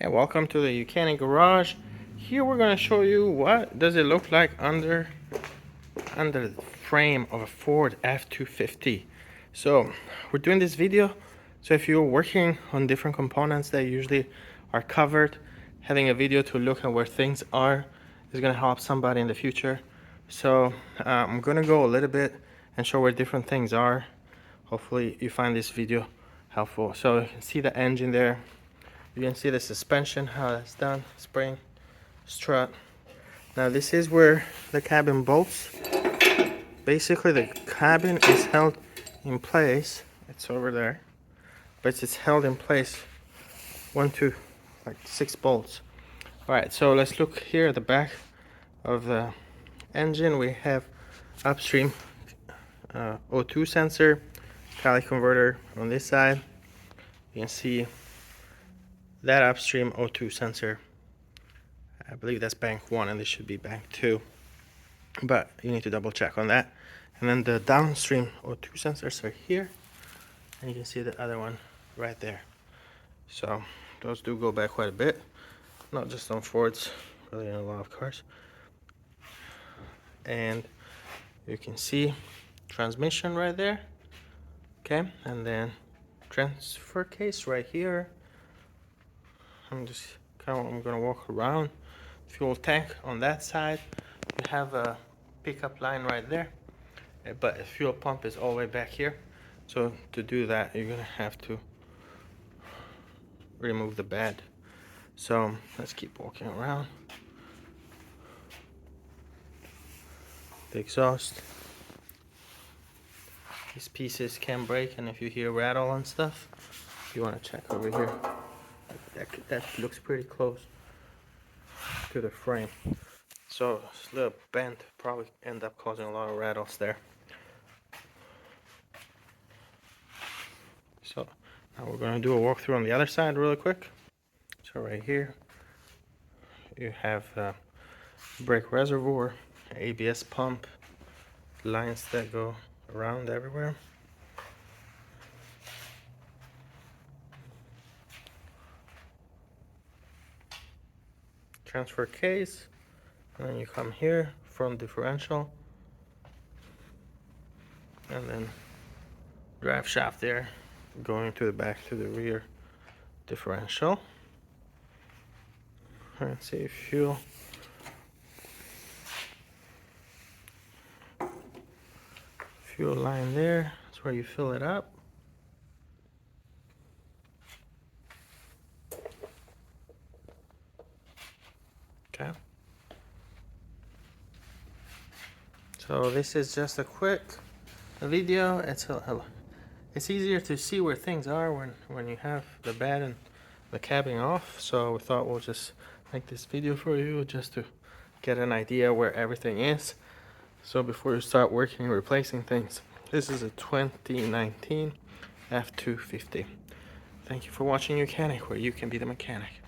Hey, welcome to the YOUCANIC garage. Here we're going to show you what does it look like under the frame of a Ford F-250. So we're doing this video, so if you're working on different components that usually are covered, having a video to look at where things are is going to help somebody in the future. So I'm going to go a little bit and show where different things are. Hopefully you find this video helpful. So you can see the engine there. You can see the suspension, how that's done, spring, strut. Now this is where the cabin bolts. Basically the cabin is held in place. It's over there, but it's held in place 1, 2, like 6 bolts. All right, so let's look here at the back of the engine. We have upstream O2 sensor, Cali converter on this side. You can see that upstream O2 sensor. I believe that's bank 1 and this should be bank 2, but you need to double check on that. And then the downstream O2 sensors are here, and you can see the other one right there. So those do go back quite a bit, not just on Fords, really in a lot of cars. And you can see transmission right there, okay, and then transfer case right here. I'm gonna walk around. Fuel tank on that side. You have a pickup line right there, but the fuel pump is all the way back here. So to do that, you're gonna have to remove the bed. So let's keep walking around. The exhaust. These pieces can break, and if you hear rattle and stuff, you want to check over here. That looks pretty close to the frame, so this little bend probably end up causing a lot of rattles there. So now we're going to do a walkthrough on the other side really quick. So right here you have brake reservoir, ABS pump, lines that go around everywhere. Transfer case, and then you come here, front differential, and then drive shaft there, going to the back to the rear differential. Let's see, fuel. Fuel line there, that's where you fill it up. Okay. So this is just a quick video. It's easier to see where things are when you have the bed and the cabin off. So we thought we'll just make this video for you just to get an idea where everything is. So before you start working and replacing things. This is a 2019 F-250. Thank you for watching YOUCANIC, where you can be the mechanic.